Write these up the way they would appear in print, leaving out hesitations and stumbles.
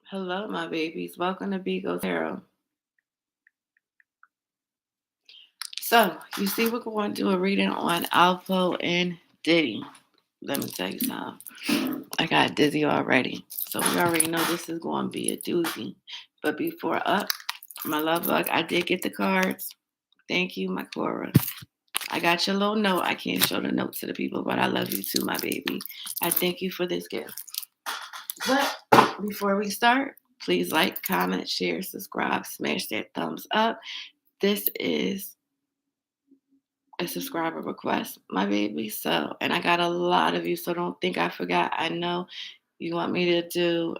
Hello, my babies. Welcome to Beagle's Tarot. So, you see, we're going to do a reading on Alpo and Diddy. Let me tell you something. I got dizzy already. So, we already know this is going to be a doozy. But before my love bug, I did get the cards. Thank you, my Cora. I got your little note. I can't show the note to the people, but I love you too, my baby. I thank you for this gift. But before we start, please like, comment, share, subscribe, smash that thumbs up. This is a subscriber request, my baby. So, and I got a lot of you, so don't think I forgot. I know you want me to do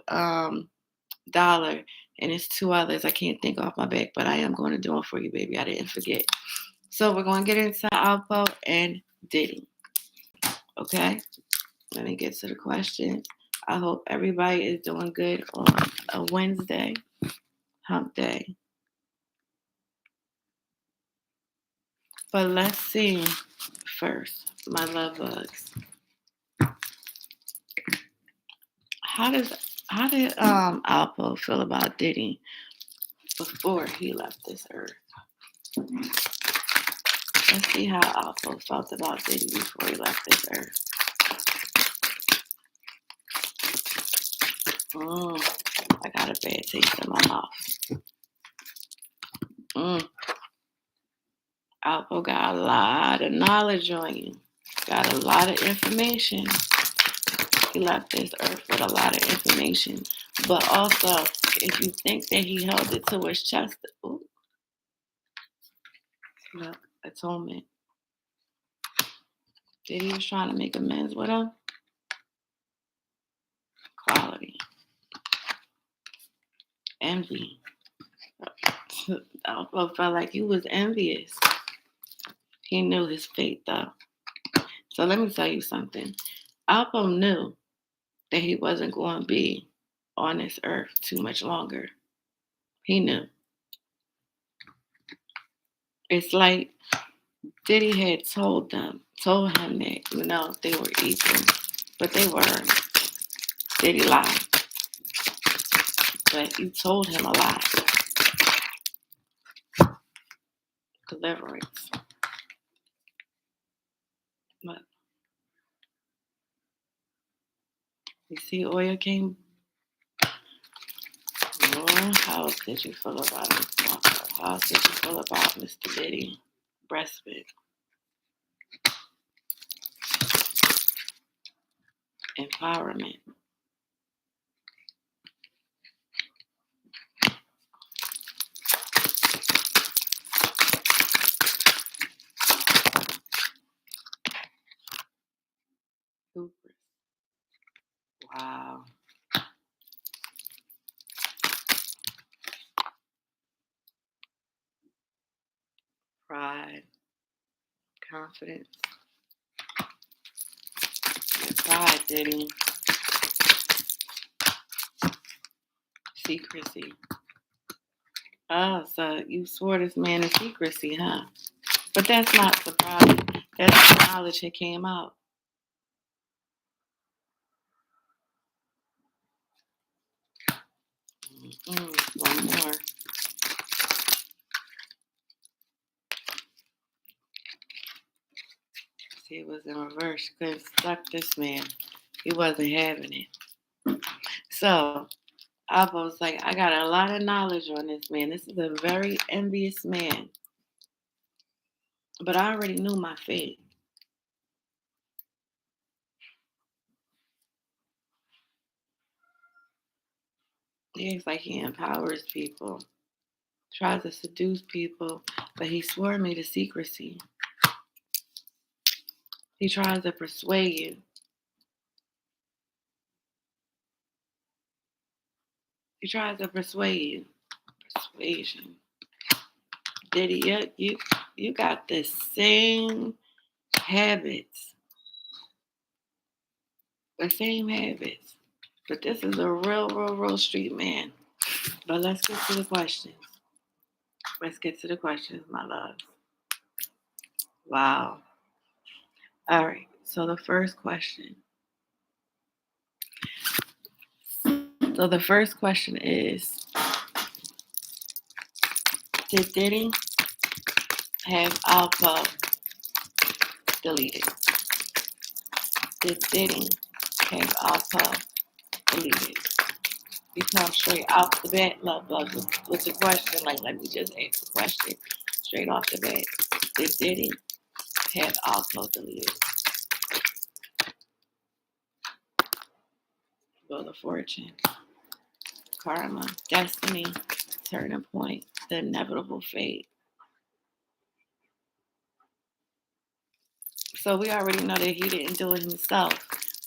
dollar, and it's two others. I can't think off my back, but I am going to do them for you, baby. I didn't forget. So we're going to get into Alpo and Diddy. Okay, let me get to the question. I hope everybody is doing good on a Wednesday, hump day. But let's see first, my love bugs. How did Alpo feel about Diddy before he left this earth? Let's see how Alpo felt about Diddy before he left this earth. I got a bad taste in my mouth. Alpo got a lot of knowledge on you. Got a lot of information. He left this earth with a lot of information. But also, if you think that he held it to his chest, look, atonement. Diddy was trying to make amends with him. Quality. Envy. Alpo felt like he was envious. He knew his fate, though. So let me tell you something. Alpo knew that he wasn't going to be on this earth too much longer. He knew. It's like Diddy had told him that, they were equal, but they weren't. Diddy lied. But you told him a lie. Deliverance. But you see, oil came. How did you feel about him? How did you feel about Mr. Diddy? Respite. Empowerment. Wow. Pride. Confidence. Pride, Diddy. Secrecy. Oh, so you swore this man in secrecy, huh? But that's not surprising. That's the knowledge that came out. One more. See, it was in reverse. Couldn't suck this man. He wasn't having it. So I was like, I got a lot of knowledge on this man. This is a very envious man. But I already knew my fate. He acts like he empowers people, tries to seduce people, but he swore me to secrecy. He tries to persuade you. He tries to persuade you. Persuasion. Diddy, you got the same habits. The same habits. But this is a real street man. But let's get to the questions. Let's get to the questions, my love. Wow. All right. So the first question. So the first question is, did Diddy have Alpo deleted? Did Diddy have Alpo deleted? You come straight off the bat, love, with the question. Like, let me just ask the question straight off the bat. Did Diddy have Alpo deleted? Wheel of Fortune, karma, destiny, turning point, the inevitable fate. So we already know that he didn't do it himself,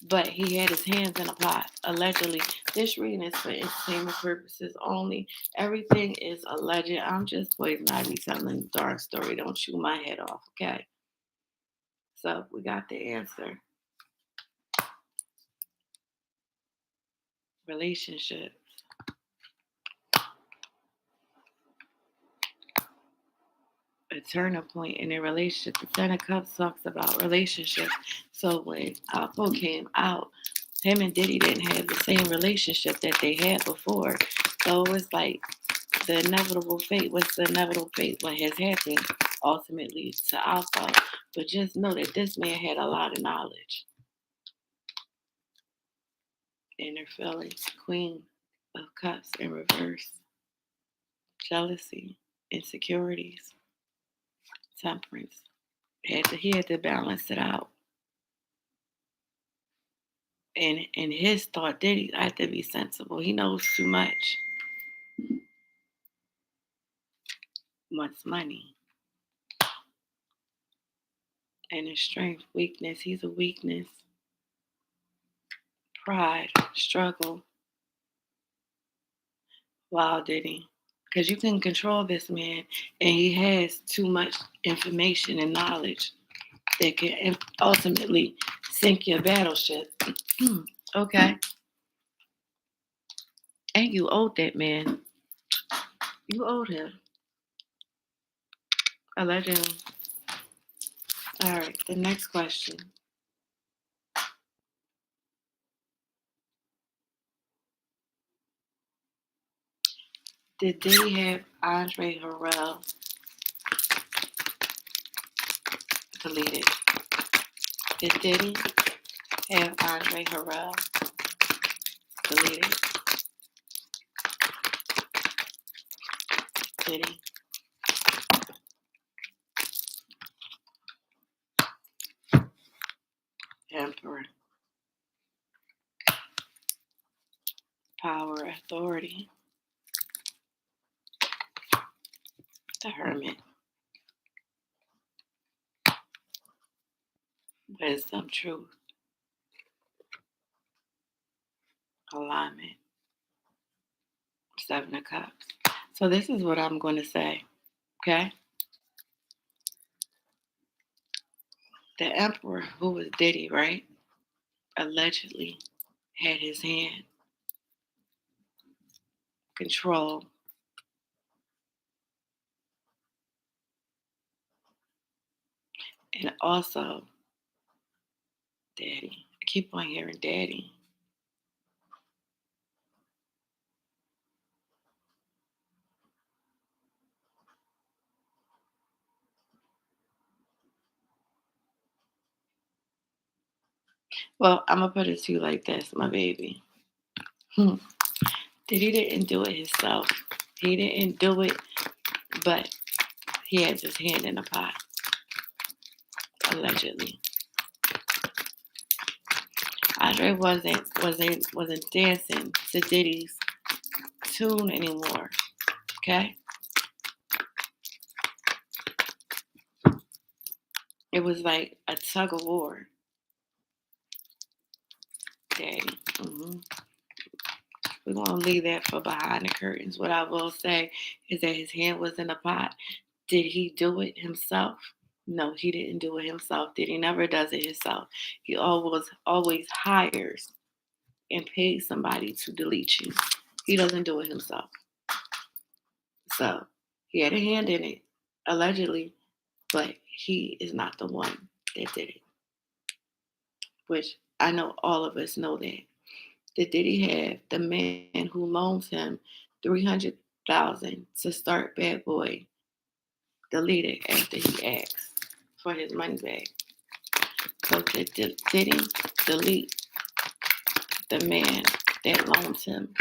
but he had his hands in a pot, allegedly. This reading is for entertainment purposes only. Everything is alleged. I'm just poison ivy telling a dark story. Don't chew my head off, okay? So we got the answer. Relationships. A turning point in a relationship. The Ten of Cups talks about relationships. So when Alpo came out, him and Diddy didn't have the same relationship that they had before. So it was like the inevitable fate. What's the inevitable fate? What has happened ultimately to Alpo? But just know that this man had a lot of knowledge. Inner feelings. Queen of Cups in reverse. Jealousy. Insecurities. Temperance. He had to balance it out. And in his thought, Diddy had to be sensible. He knows too much. Wants money. And his strength, weakness. He's a weakness. Pride, struggle. Wow, Diddy. Because you can control this man, and he has too much information and knowledge that can ultimately sink your battleship. Okay. And you owed that man. You owed him. Allegedly. All right, the next question. Did Diddy have Andre Harrell deleted? Did Diddy have Andre Harrell deleted? Diddy. Emperor. Power, authority. The Hermit. Wisdom, truth. Alignment. Seven of Cups. So this is what I'm going to say, okay? The Emperor, who was Diddy, right? Allegedly had his hand control. And also, Daddy. I keep on hearing Daddy. Well, I'm going to put it to you like this, my baby. Diddy didn't do it himself. He didn't do it, but he had his hand in the pot, allegedly. Andre wasn't dancing to Diddy's tune anymore. Okay? It was like a tug of war. Daddy. We're going to leave that for behind the curtains. What I will say is that his hand was in the pot. Did he do it himself? No, he didn't do it himself. Did he never does it himself? He always hires and pays somebody to delete you. He doesn't do it himself. So he had a hand in it, allegedly, but he is not the one that did it. Which I know all of us know that. did Diddy have the man who loans him 300,000 to start Bad Boy delete it after he asks for his money back? So did Diddy delete the man that loans him?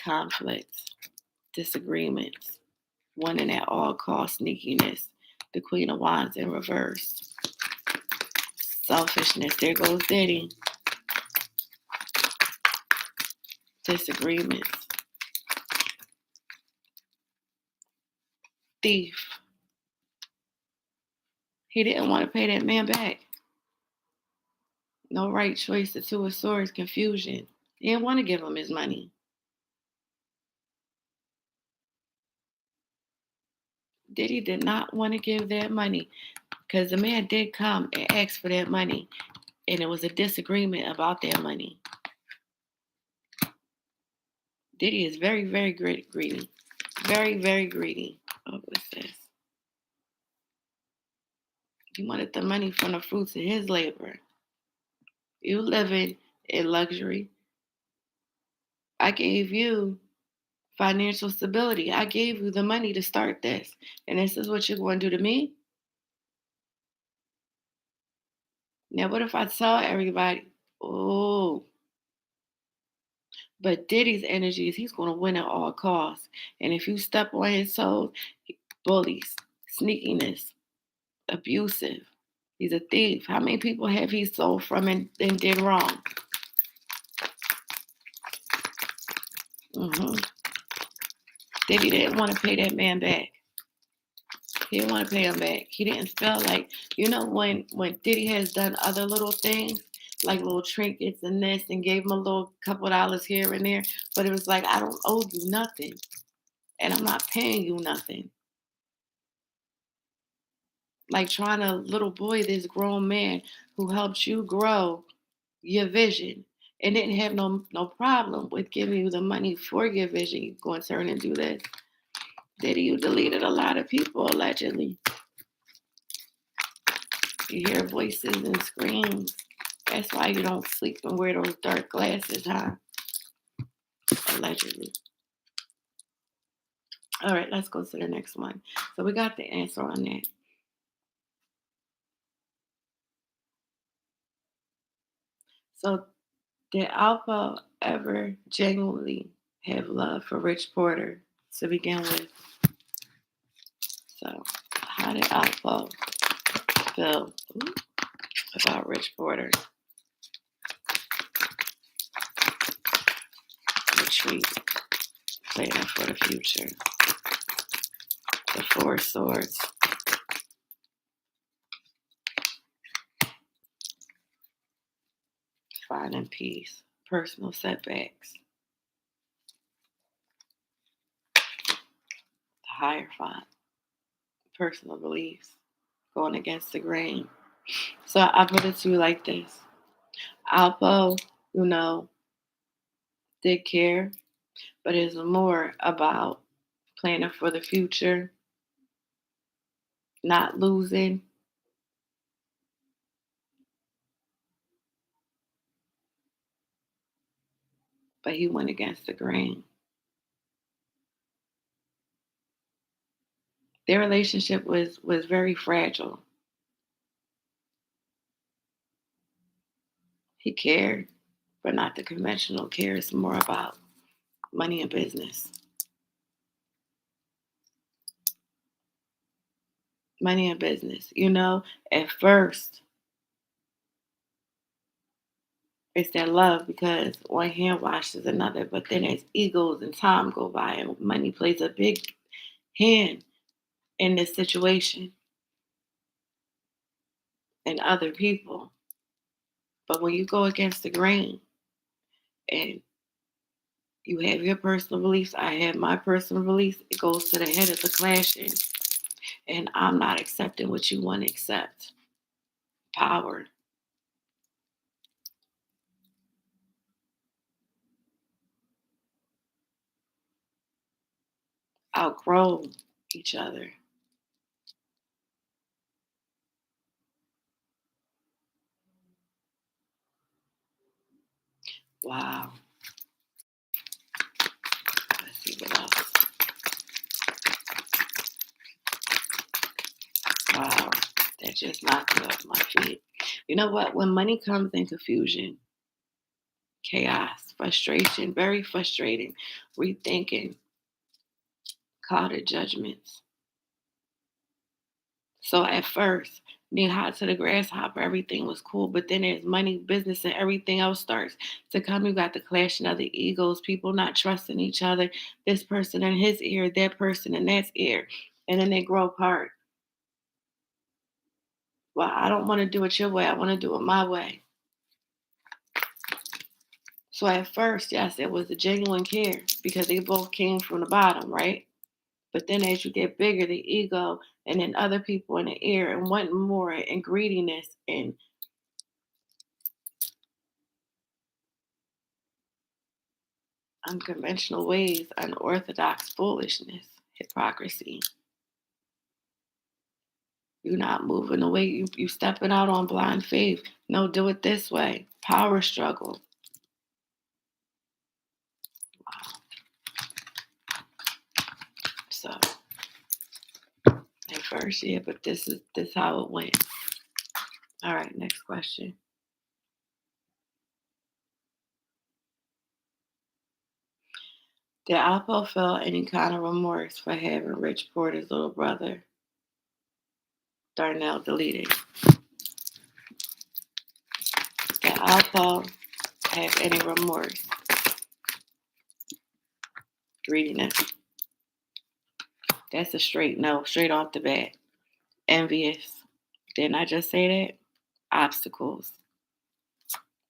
Conflicts, disagreements, winning at all costs, sneakiness, the Queen of Wands in reverse, selfishness. There goes Diddy. Disagreements, thief. He didn't want to pay that man back. No right choice. The Two of Swords, confusion. He didn't want to give him his money. Diddy did not want to give that money because the man did come and ask for that money, and it was a disagreement about that money. Diddy is very, very greedy. Very, very greedy. Oh, what's this? He wanted the money from the fruits of his labor. You living in luxury. I gave you financial stability. I gave you the money to start this. And this is what you're going to do to me? Now, what if I tell everybody, oh, but Diddy's energy is he's going to win at all costs. And if you step on his toes, bullies, sneakiness, abusive. He's a thief. How many people have he stole from and did wrong? Mm-hmm. Diddy didn't want to pay that man back. He didn't want to pay him back. He didn't feel like, when Diddy has done other little things, like little trinkets and this, and gave him a little couple dollars here and there, but it was like, I don't owe you nothing, and I'm not paying you nothing. Like trying to little boy this grown man who helped you grow your vision and didn't have no problem with giving you the money for your vision. You go and turn and do this. Diddy, you deleted a lot of people allegedly. You hear voices and screams. That's why you don't sleep and wear those dark glasses, huh? Allegedly. All right, let's go to the next one. So we got the answer on that. So did Alpo ever genuinely have love for Rich Porter to begin with? So how did Alpo feel about Rich Porter? Retreat, planning for the future. The Four Swords. Finding peace. Personal setbacks. The Hierophant. Personal beliefs. Going against the grain. So I put it to you like this. Alpo, did care, but it's more about planning for the future, not losing. But he went against the grain. Their relationship was very fragile. He cared, but not the conventional care. It's more about money and business. Money and business. At first, it's that love because one hand washes another, but then as egos and time go by, and money plays a big hand in this situation and other people. But when you go against the grain and you have your personal beliefs, I have my personal beliefs, it goes to the head of the clashing. And I'm not accepting what you want to accept. Power. Outgrow each other. Wow. Let's see what else. Wow. That just knocked me off my feet. You know what? When money comes in confusion, chaos, frustration, very frustrating, rethinking, clouded judgments. So at first, being hot to the grasshopper, everything was cool. But then as money, business, and everything else starts to come, you got the clashing of the egos, people not trusting each other, this person in his ear, that person in that ear. And then they grow apart. Well, I don't want to do it your way. I want to do it my way. So at first, yes, it was a genuine care because they both came from the bottom, right? But then as you get bigger, the ego and then other people in the ear and wanting more and greediness and unconventional ways, unorthodox foolishness, hypocrisy. You're not moving the way you stepping out on blind faith. No, do it this way. Power struggle. Wow. So at first, yeah, but this how it went. All right, next question. Did Alpo feel any kind of remorse for having Rich Porter's little brother, Darnell, deleted? Did Alpo have any remorse? Greediness. That's a straight no, straight off the bat. Envious. Didn't I just say that? Obstacles.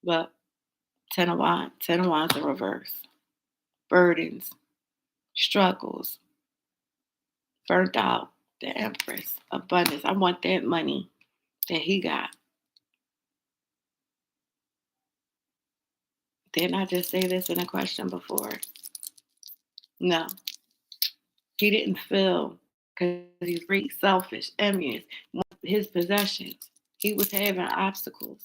But ten of wands in reverse. Burdens. Struggles. Burnt out. The Empress. Abundance. I want that money that he got. Didn't I just say this in a question before? No. He didn't feel because he's very selfish, envious, his possessions. He was having obstacles.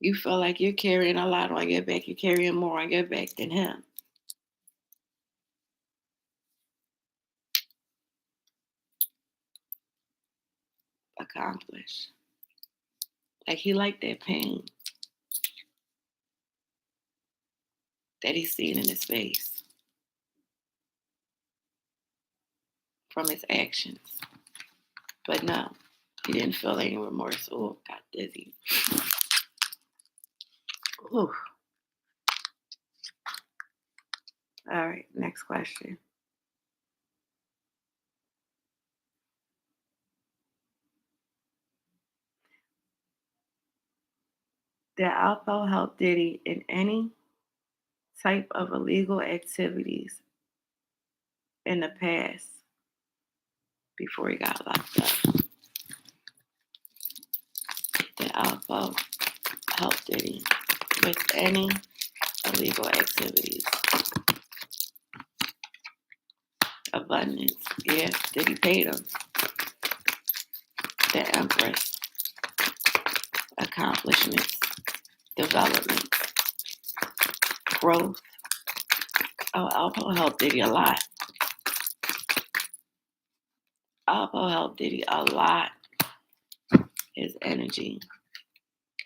You feel like you're carrying a lot on your back. You're carrying more on your back than him. Accomplish. Like he liked that pain that he's seen in his face from his actions. But no, he didn't feel any remorse. Oh, got dizzy. Ooh. All right, next question. Did Alpo help Diddy in any type of illegal activities in the past before he got locked up? Did Alpo help Diddy with any illegal activities? Abundance. Yes, Diddy paid him. The Empress. Accomplishments. Development. Growth. Oh, Alpo helped Diddy a lot. Alpo helped Diddy a lot. His energy.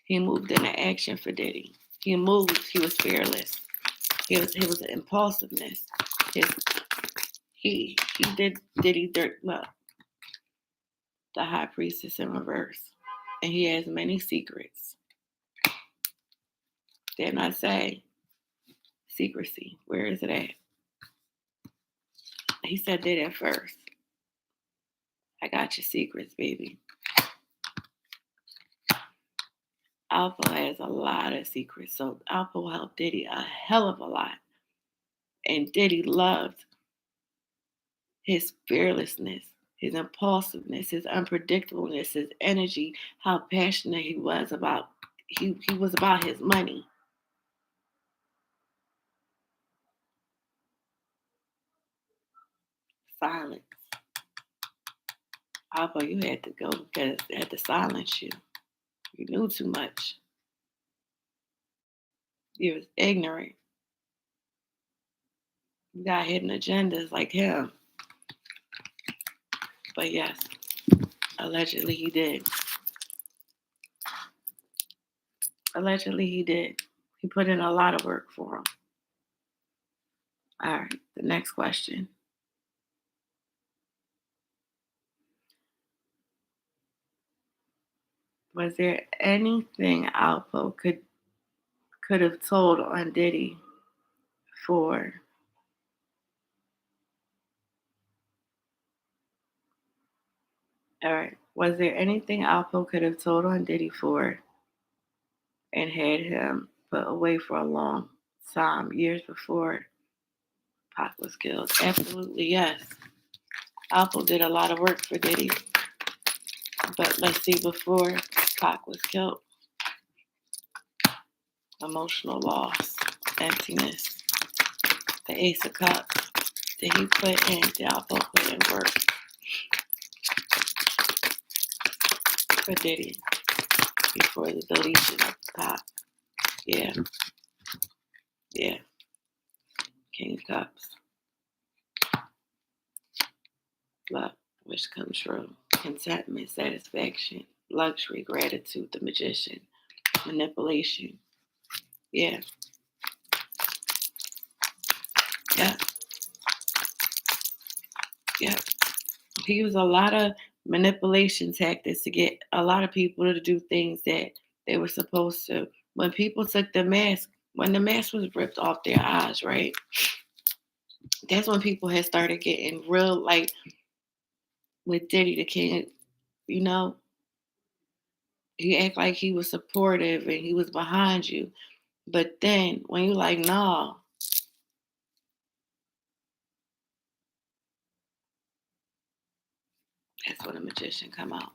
He moved into action for Diddy. He moved. He was fearless. He was an impulsiveness. His he did Diddy dirt well. The High Priestess in reverse, and he has many secrets. Didn't I say secrecy? Where is it at? He said that at first. I got your secrets, baby. Alpo has a lot of secrets, so Alpo helped Diddy a hell of a lot, and Diddy loved his fearlessness, his impulsiveness, his unpredictableness, his energy, how passionate he was about he was about his money. Silence. Alpo, you had to go because they had to silence you. You knew too much. You was ignorant. You got hidden agendas like him. But yes, allegedly he did. Allegedly he did. He put in a lot of work for him. All right, the next question. Was there anything Alpo could have told on Diddy for all right. Was there anything Alpo could have told on Diddy for and had him put away for a long time, years before Pac was killed? Absolutely, yes. Alpo did a lot of work for Diddy. But let's see, before Pac was killed, emotional loss, emptiness, the Ace of Cups. Did Alpo put in work for Diddy before the deletion of Pac? Yeah. Yeah. King of Cups. Love, wish come true. Contentment, satisfaction, luxury, gratitude, the magician, manipulation. Yeah. Yeah. Yeah. He used a lot of manipulation tactics to get a lot of people to do things that they were supposed to. When people took when the mask was ripped off their eyes, right? That's when people had started getting real, like with Diddy, the king, you know, he act like he was supportive and he was behind you. But then when you like, no, that's when the magician come out.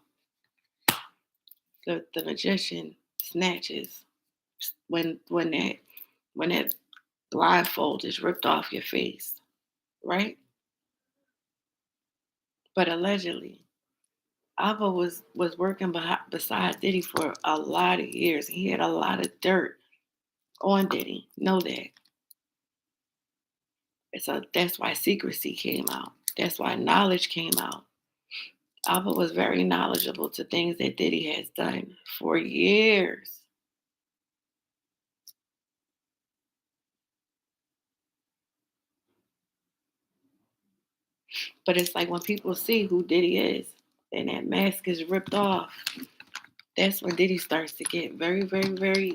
The magician snatches when that blindfold is ripped off your face, right? But allegedly, Alpo was working beside Diddy for a lot of years. He had a lot of dirt on Diddy. Know that. So that's why secrecy came out. That's why knowledge came out. Alpo was very knowledgeable to things that Diddy has done for years. But it's like when people see who Diddy is and that mask is ripped off, that's when Diddy starts to get very, very, very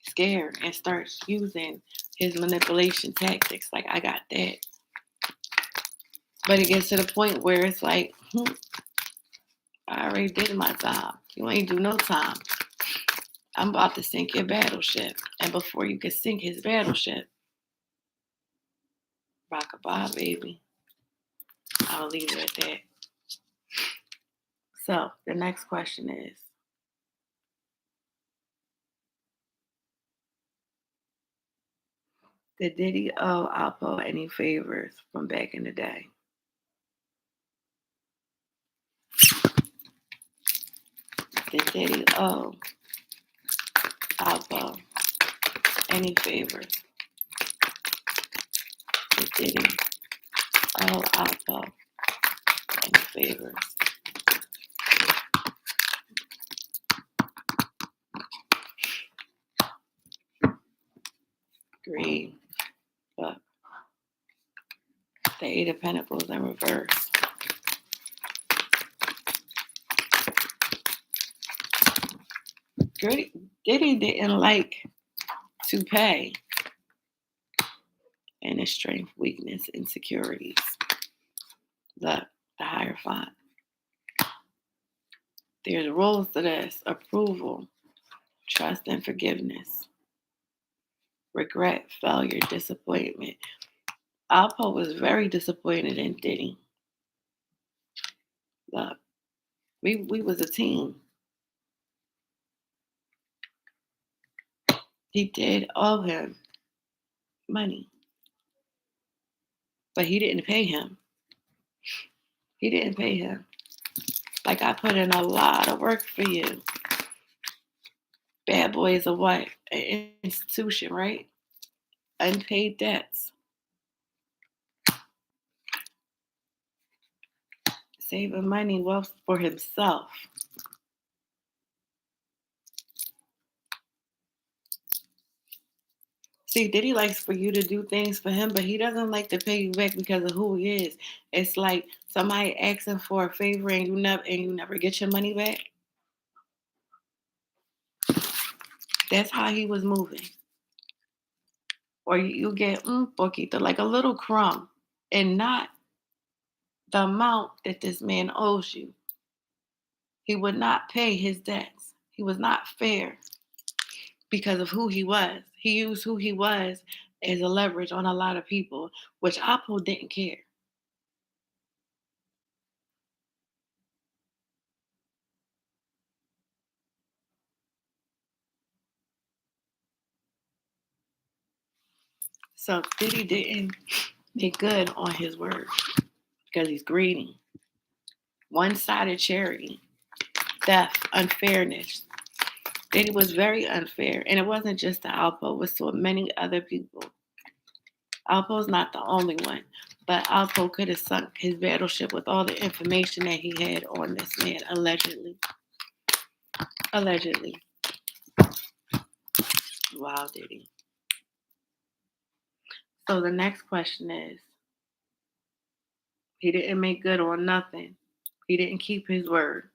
scared and starts using his manipulation tactics. Like, I got that. But it gets to the point where it's like, I already did my time. You ain't do no time. I'm about to sink your battleship. And before you can sink his battleship, rock-a-bye, baby. I'll leave it at that. So the next question is, did Diddy owe Alpo any favors from back in the day? Did Diddy owe Alpo any favors? Did Diddy owe Alpo any favors? Green, but the Eight of Pentacles in reverse. Diddy didn't like to pay in his strength, weakness, insecurities. The Hierophant. There's rules to this: approval, trust, and forgiveness. Regret, failure, disappointment. Alpo was very disappointed in Diddy. Look, we was a team. He did owe him money, but he didn't pay him. He didn't pay him. Like, I put in a lot of work for you. Bad Boy is a what? An institution, right? Unpaid debts. Saving money, wealth for himself. See, Diddy likes for you to do things for him, but he doesn't like to pay you back because of who he is. It's like somebody asking for a favor and you never get your money back. That's how he was moving. Or you get poquito, like a little crumb, and not the amount that this man owes you. He would not pay his debts. He was not fair because of who he was. He used who he was as a leverage on a lot of people, which Alpo didn't care. So Diddy didn't make good on his word because he's greedy. One-sided charity, theft, unfairness. Diddy was very unfair. And it wasn't just to Alpo, it was to many other people. Alpo's not the only one, but Alpo could have sunk his battleship with all the information that he had on this man, allegedly. Allegedly. Wow, Diddy. So the next question is, he didn't make good on nothing. He didn't keep his word.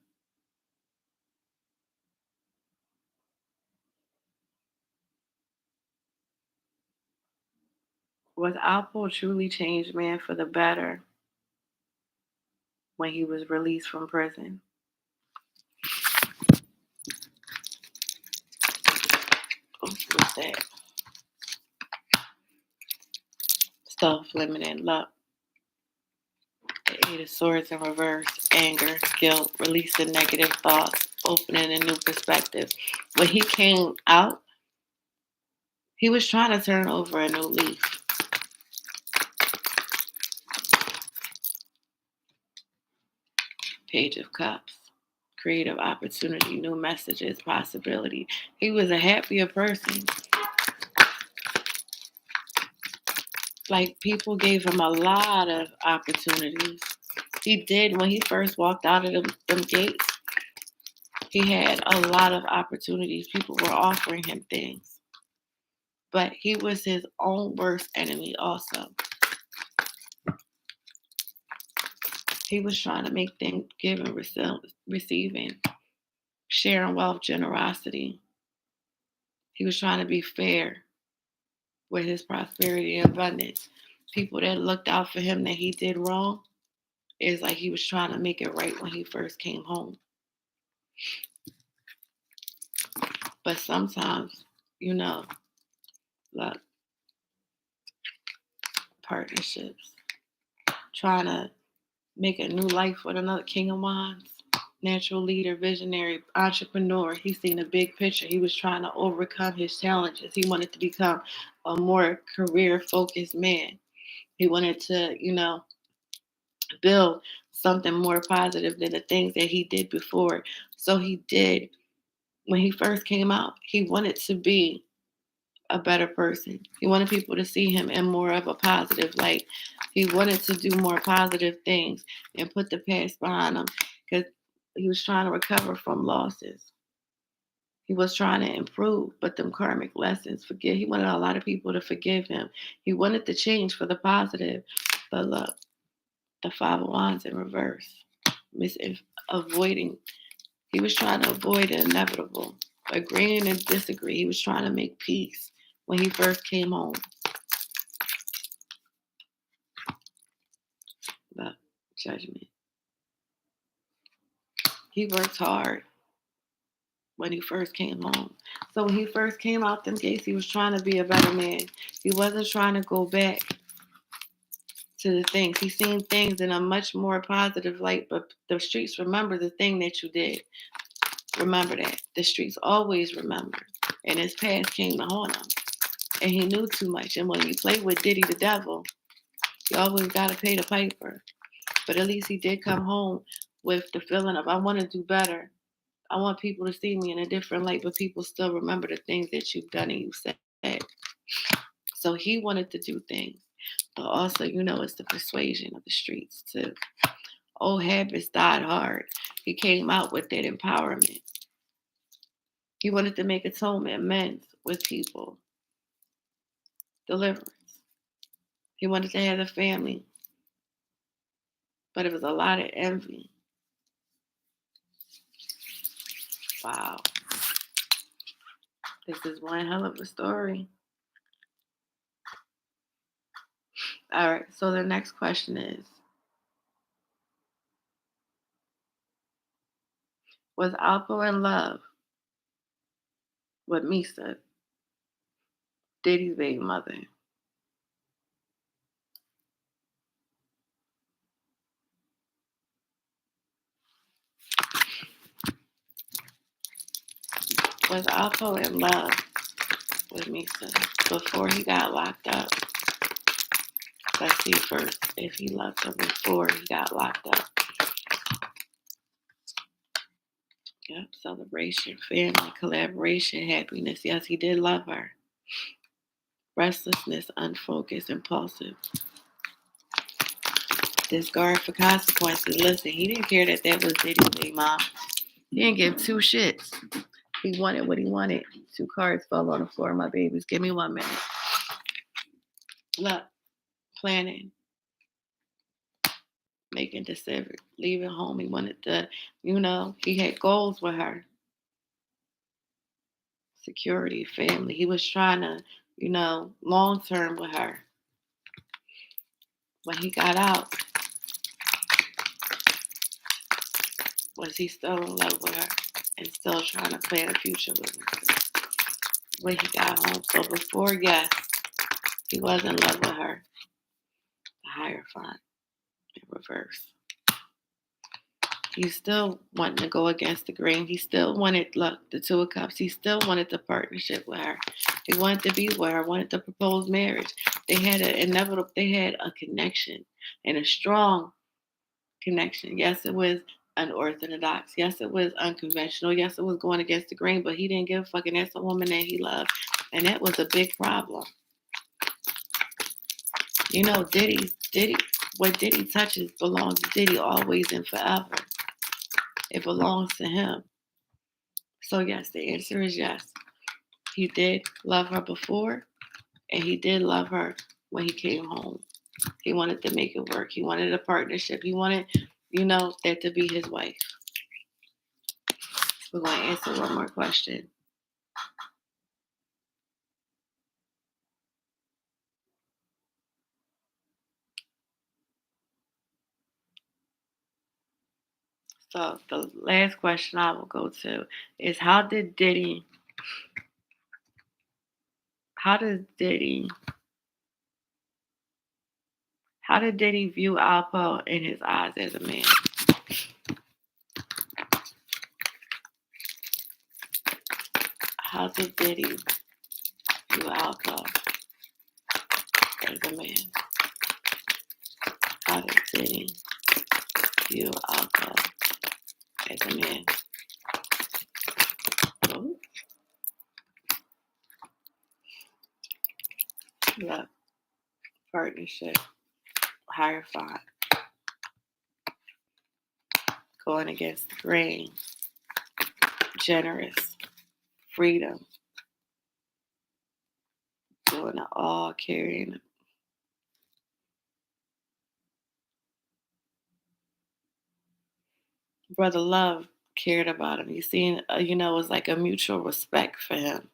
Was Alpo a truly changed man for the better when he was released from prison? What's that? Self-limiting luck. The Eight of Swords in reverse. Anger, guilt, releasing negative thoughts, opening a new perspective. When he came out, he was trying to turn over a new leaf. Page of Cups. Creative opportunity, new messages, possibility. He was a happier person. Like, people gave him a lot of opportunities. He did, when he first walked out of them gates, he had a lot of opportunities. People were offering him things. But he was his own worst enemy also. He was trying to make things giving, receiving, sharing wealth, generosity. He was trying to be fair with his prosperity and abundance. People that looked out for him that he did wrong, it's like he was trying to make it right when he first came home. But sometimes, luck, partnerships, trying to make a new life with another King of Wands, natural leader, visionary, entrepreneur. He seen a big picture. He was trying to overcome his challenges. He wanted to become a more career-focused man. He wanted to, build something more positive than the things that he did before. So he did, when he first came out, he wanted to be a better person. He wanted people to see him in more of a positive light. He wanted to do more positive things and put the past behind him because he was trying to recover from losses. He was trying to improve, but them karmic lessons, forgive. He wanted a lot of people to forgive him. He wanted to change for the positive. But look, the Five of Wands in reverse. Avoiding. He was trying to avoid the inevitable. Agreeing and disagree. He was trying to make peace when he first came home. But judgment. He worked hard when he first came home. So when he first came out them gates, he was trying to be a better man. He wasn't trying to go back to the things. He seen things in a much more positive light, but the streets remember the thing that you did. Remember that. The streets always remember. And his past came to haunt him. And he knew too much. And when you play with Diddy the devil, you always got to pay the piper. But at least he did come home with the feeling of, I want to do better. I want people to see me in a different light, but people still remember the things that you've done and you said. So he wanted to do things. But also, it's the persuasion of the streets too. Old habits died hard. He came out with that empowerment. He wanted to make atonement, amends with people, deliverance. He wanted to have a family, but it was a lot of envy. Wow. This is one hell of a story. All right, so the next question is, was Alpo in love with Misa, Diddy's baby mother? Was Alpo in love with Misa before he got locked up? Let's see first if he loved her before he got locked up. Yep, celebration, family, collaboration, happiness. Yes, he did love her. Restlessness, unfocused, impulsive. Discard for consequences. Listen, he didn't care that was Diddy's baby mom. He didn't give two shits. He wanted what he wanted. 2 cards fell on the floor. My babies, give me 1 minute. Look, planning, making decisions, leaving home. He wanted to, he had goals with her. Security, family. He was trying to, long term with her. When he got out, was he still in love with her and still trying to plan a future with her? When he got home. So before, yes, he was in love with her. The Hierophant in reverse. He still wanted to go against the grain. He still wanted, the 2 of Cups. He still wanted the partnership with her. He wanted to be with her, wanted to propose marriage. They had a connection and a strong connection. Yes, it was unorthodox. Yes, it was unconventional. Yes, it was going against the grain, but he didn't give a fuck, and that's a woman that he loved. And that was a big problem. Diddy, what Diddy touches belongs to Diddy always and forever. It belongs to him. So yes, the answer is yes. He did love her before, and he did love her when he came home. He wanted to make it work. He wanted a partnership. He wanted, that to be his wife. We're going to answer one more question. So the last question I will go to is how did Diddy view Alpo in his eyes as a man? How did Diddy view Alpo as a man? How did Diddy view Alpo as a man? Oh. Love, partnership, Hierophant, going against the grain, generous, freedom, doing it all, carrying it. Brother Love cared about him. You seen, it was like a mutual respect for him.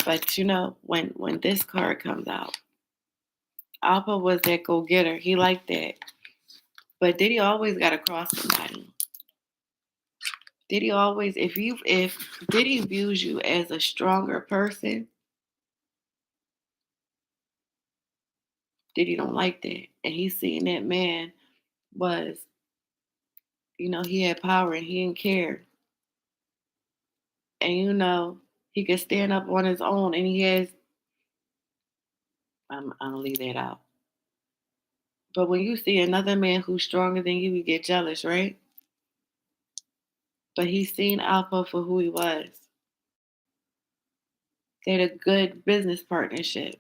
But when this card comes out, Alpo was that go getter. He liked that. But Diddy always got to cross somebody. Diddy always, if Diddy views you as a stronger person, Diddy don't like that. And he's seen that man was, he had power and he didn't care. And he could stand up on his own and he has, I'm gonna leave that out. But when you see another man who's stronger than you get jealous, right? But he seen Alpo for who he was. They had a good business partnership.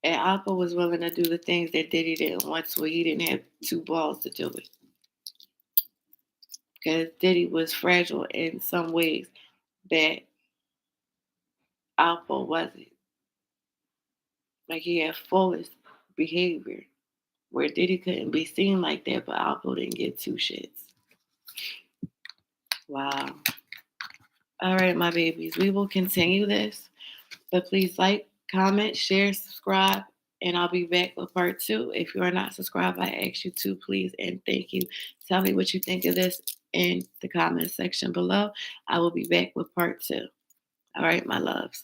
And Alpo was willing to do the things that Diddy didn't want to, where he didn't have two balls to do it. Because Diddy was fragile in some ways that Alpo wasn't. Like he had foolish behavior where Diddy couldn't be seen like that, but Alpo didn't get two shits. Wow. All right, my babies, we will continue this, but please like, comment, share, subscribe, and I'll be back with part 2. If you are not subscribed, I ask you to please and thank you. Tell me what you think of this in the comment section below. I will be back with part 2. All right, my loves.